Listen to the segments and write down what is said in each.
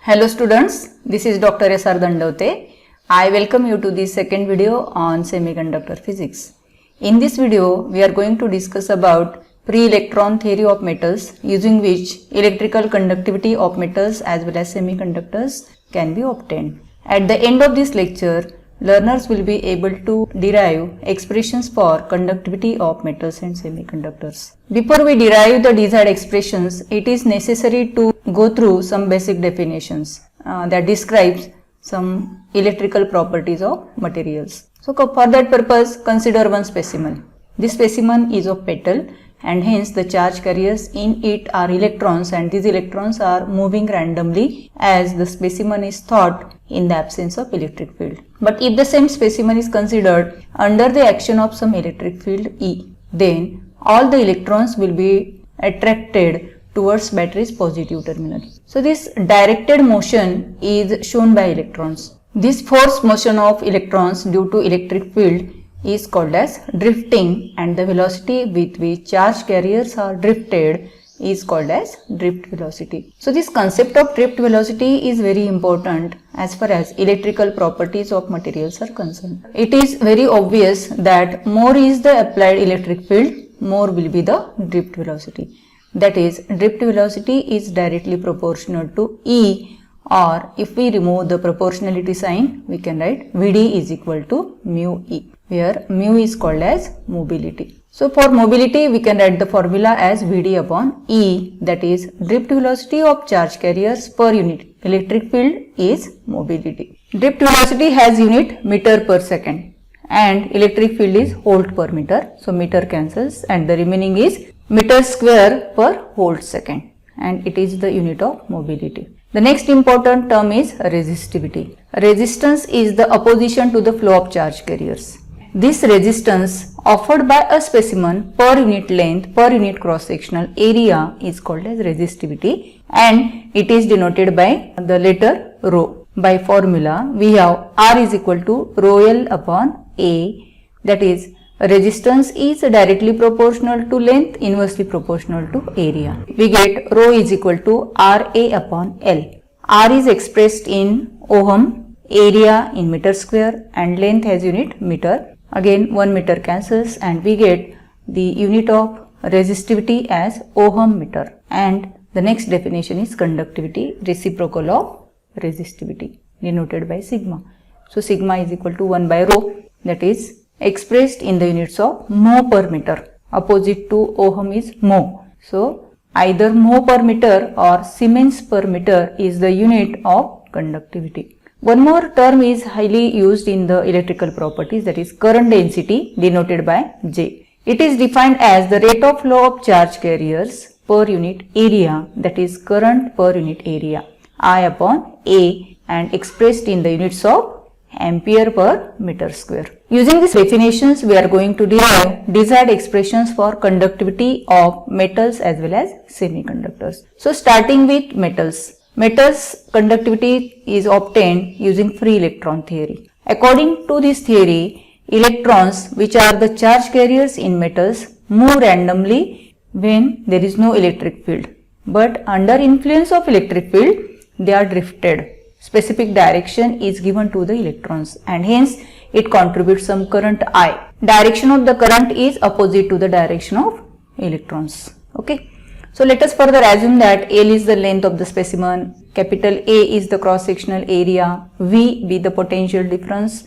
Hello students, this is Dr. S.R. Dandavate. I welcome you to the second video on semiconductor physics. In this video, we are going to discuss about pre-electron theory of metals using which electrical conductivity of metals as well as semiconductors can be obtained. At the end of this lecture, learners will be able to derive expressions for conductivity of metals and semiconductors. Before we derive the desired expressions, it is necessary to go through some basic definitions that describes some electrical properties of materials. So for that purpose, consider one specimen. This specimen is of metal and hence the charge carriers in it are electrons, and these electrons are moving randomly as the specimen is thought in the absence of electric field. But if the same specimen is considered under the action of some electric field E, then all the electrons will be attracted towards battery's positive terminal. So this directed motion is shown by electrons. This forced motion of electrons due to electric field is called as drifting, and the velocity with which charge carriers are drifted is called as drift velocity. So this concept of drift velocity is very important as far as electrical properties of materials are concerned. It is very obvious that more is the applied electric field, more will be the drift velocity. That is, drift velocity is directly proportional to E, or if we remove the proportionality sign, we can write Vd is equal to mu E, where mu is called as mobility. So for mobility, we can write the formula as Vd upon E, that is drift velocity of charge carriers per unit electric field is mobility. Drift velocity has unit meter per second and electric field is volt per meter. So meter cancels and the remaining is meter square per volt second, and it is the unit of mobility. The next important term is resistivity. Resistance is the opposition to the flow of charge carriers. This resistance offered by a specimen per unit length per unit cross-sectional area is called as resistivity, and it is denoted by the letter rho. By formula, we have R is equal to rho L upon A, that is resistance is directly proportional to length, inversely proportional to area. We get rho is equal to Ra upon L. R is expressed in ohm, area in meter square, and length has unit meter. Again 1 meter cancels and we get the unit of resistivity as ohm meter. And the next definition is conductivity, reciprocal of resistivity, denoted by sigma. So sigma is equal to 1 by rho, that is expressed in the units of mho per meter. Opposite to ohm is mho. So either mho per meter or Siemens per meter is the unit of conductivity. One more term is highly used in the electrical properties, that is current density, denoted by J. It is defined as the rate of flow of charge carriers per unit area, that is current per unit area, I upon A, and expressed in the units of ampere per meter square. Using these definitions, we are going to derive desired expressions for conductivity of metals as well as semiconductors. So starting with metals. Metals conductivity is obtained using free electron theory. According to this theory, electrons, which are the charge carriers in metals, move randomly when there is no electric field. But under influence of electric field, they are drifted. Specific direction is given to the electrons and hence it contributes some current I. Direction of the current is opposite to the direction of electrons. Okay. So let us further assume that L is the length of the specimen, capital A is the cross-sectional area, V be the potential difference,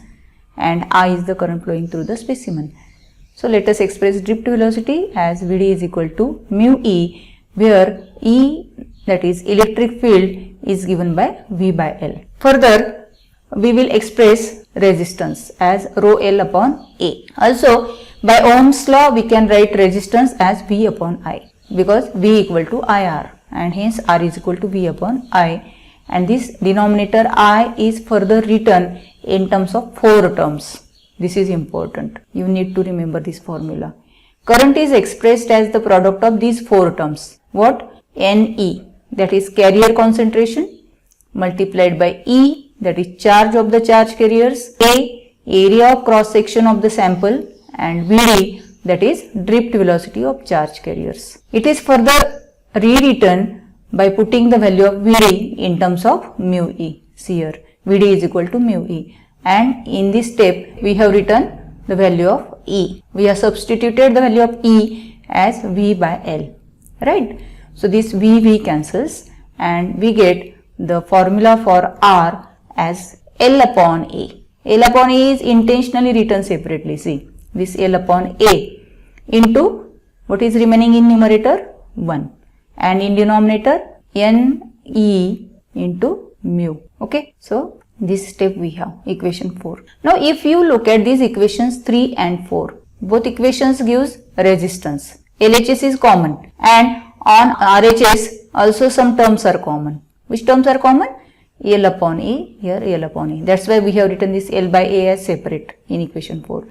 and I is the current flowing through the specimen. So let us express drift velocity as Vd is equal to mu E, where E, that is electric field, is given by V by L. Further, we will express resistance as rho L upon A. Also, by Ohm's law, we can write resistance as V upon I, because V equal to IR, and hence R is equal to V upon I, and this denominator I is further written in terms of 4 terms. This is important. You need to remember this formula. Current is expressed as the product of these 4 terms. What? Ne, that is carrier concentration, multiplied by E, that is charge of the charge carriers, A, area of cross section of the sample, and Vd, that is drift velocity of charge carriers. It is further rewritten by putting the value of Vd in terms of mu e. See here, Vd is equal to mu e, and in this step we have written the value of E. We have substituted the value of E as V by L, right? So this V cancels and we get the formula for R as L upon A. L upon A is intentionally written separately. See, this L upon A into what is remaining in numerator? 1, and in denominator N E into mu. Okay, so this step we have equation 4. Now if you look at these equations 3 and 4, both equations gives resistance. LHS is common, and on RHS also some terms are common. Which terms are common? L upon A, here L upon A. That's why we have written this L by A as separate in equation 4.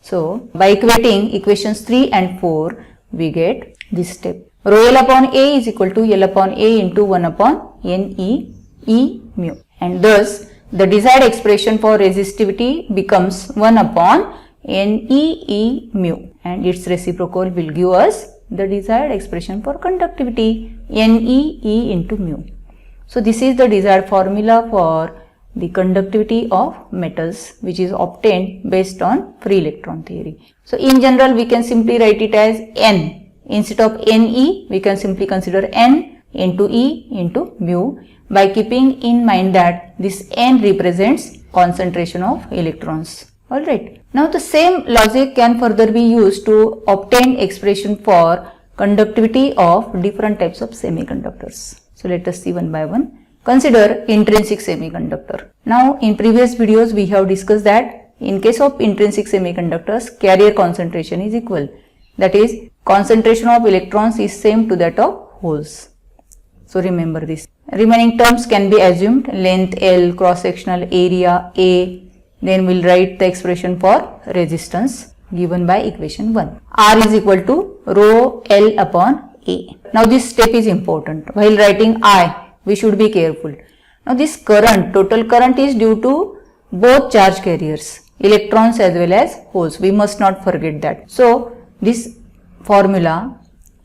So by equating equations 3 and 4, we get this step. Rho L upon A is equal to L upon A into 1 upon N E E mu. And thus the desired expression for resistivity becomes 1 upon N E E mu, and its reciprocal will give us the desired expression for conductivity, N E E into mu. So this is the desired formula for the conductivity of metals, which is obtained based on free electron theory. So in general we can simply write it as N. Instead of Ne, we can simply consider N into E into mu, by keeping in mind that this N represents concentration of electrons. Alright. Now the same logic can further be used to obtain expression for conductivity of different types of semiconductors. So let us see one by one. Consider intrinsic semiconductor. Now in previous videos we have discussed that in case of intrinsic semiconductors, carrier concentration is equal. That is, concentration of electrons is same to that of holes. So remember this. Remaining terms can be assumed, length L, cross-sectional area A. Then we'll write the expression for resistance given by equation 1. R is equal to rho L upon A. Now this step is important. While writing I, we should be careful. Now this current, total current is due to both charge carriers, electrons as well as holes. We must not forget that. So this formula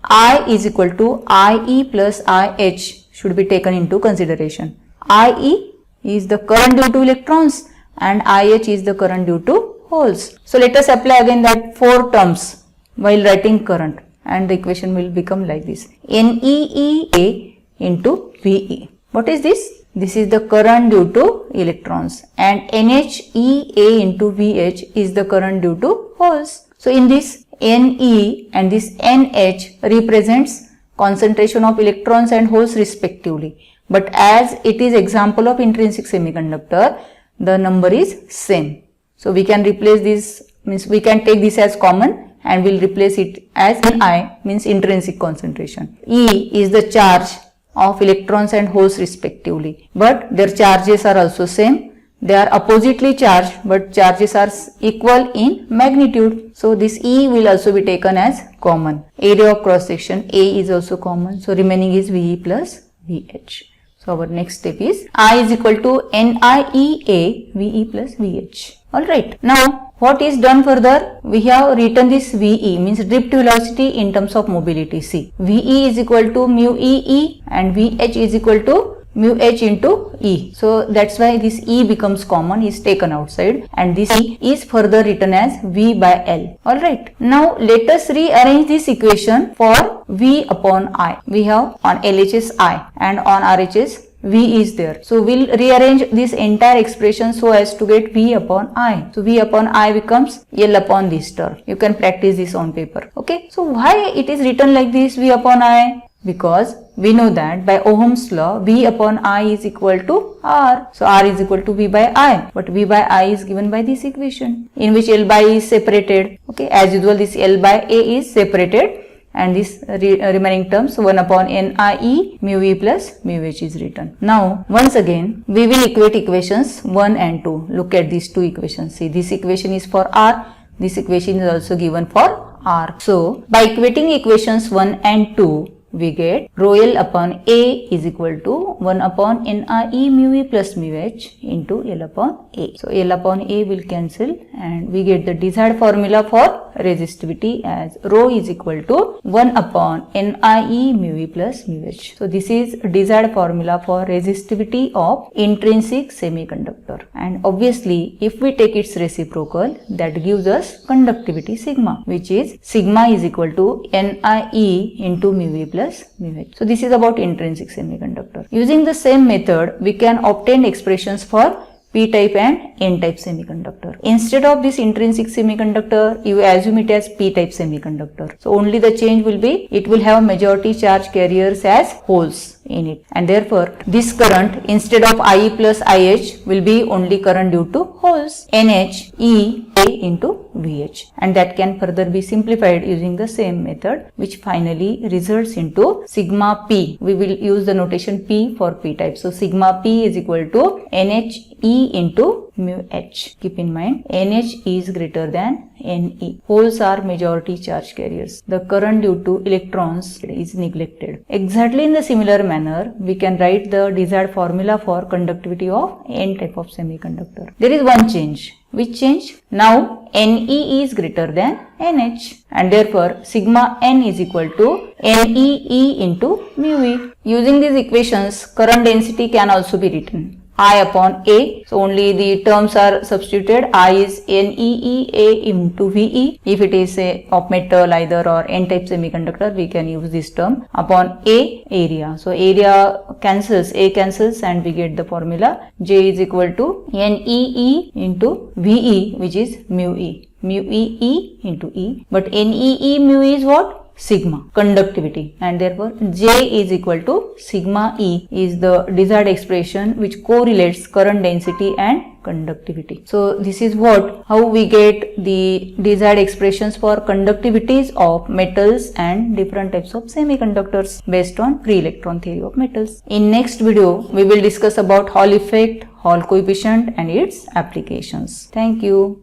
I is equal to IE plus IH should be taken into consideration. IE is the current due to electrons and IH is the current due to holes. So let us apply again that 4 terms while writing current, and the equation will become like this. NEEA into VE. What is this? This is the current due to electrons, and NHEA into VH is the current due to holes. So in this Ne and this NH represents concentration of electrons and holes respectively. But as it is example of intrinsic semiconductor, the number is same. So we can replace this, means we can take this as common and we'll replace it as Ni, means intrinsic concentration. E is the charge of electrons and holes respectively, but their charges are also same. They are oppositely charged, but charges are equal in magnitude. So this E will also be taken as common. Area of cross section A is also common. So remaining is VE plus VH. So our next step is I is equal to NIEA VE plus VH. Alright. Now what is done further? We have written this VE, means drift velocity in terms of mobility. See, VE is equal to mu EE and VH is equal to mu H into E. So that's why this E becomes common, is taken outside, and this E is further written as V by L. Alright. Now let us rearrange this equation for V upon I. We have on LHS I and on RHS V is there. So we'll rearrange this entire expression so as to get V upon I. So V upon I becomes L upon this term. You can practice this on paper. Okay. So why it is written like this, V upon I? Because we know that by Ohm's law, V upon I is equal to R. So R is equal to V by I. But V by I is given by this equation, in which L by E is separated. Okay, as usual this L by A is separated, and this remaining terms 1 upon NIE mu E plus mu H is written. Now once again we will equate equations 1 and 2. Look at these two equations. See, this equation is for R. This equation is also given for R. So by equating equations 1 and 2, we get rho L upon A is equal to 1 upon NIE mu E plus mu H into L upon A. So L upon A will cancel and we get the desired formula for resistivity as rho is equal to 1 upon NIE mu V plus mu H. So this is desired formula for resistivity of intrinsic semiconductor, and obviously if we take its reciprocal, that gives us conductivity sigma, which is sigma is equal to NIE into mu V plus mu H. So this is about intrinsic semiconductor. Using the same method, we can obtain expressions for P-type and N-type semiconductor. Instead of this intrinsic semiconductor, you assume it as P-type semiconductor. So only the change will be, it will have majority charge carriers as holes in it, and therefore this current instead of IE plus IH will be only current due to holes, NH E A into VH, and that can further be simplified using the same method, which finally results into sigma P. We will use the notation P for P-type. So sigma P is equal to NH E into mu H. Keep in mind, NH is greater than NE. Holes are majority charge carriers. The current due to electrons is neglected. Exactly in the similar manner, we can write the desired formula for conductivity of N type of semiconductor. There is one change. Which change? Now NE is greater than NH, and therefore sigma N is equal to NEE into mu V. Using these equations, current density can also be written I upon A. So only the terms are substituted. I is NEEA into VE. If it is a of metal either or N-type semiconductor, we can use this term upon A area. So area cancels, A cancels, and we get the formula J is equal to NEE into VE, which is mu E. Mu E into E. But NEE mu E is what? Sigma, conductivity, and therefore J is equal to sigma E is the desired expression which correlates current density and conductivity. So this is how we get the desired expressions for conductivities of metals and different types of semiconductors based on free electron theory of metals. In next video, we will discuss about Hall effect, Hall coefficient and its applications. Thank you.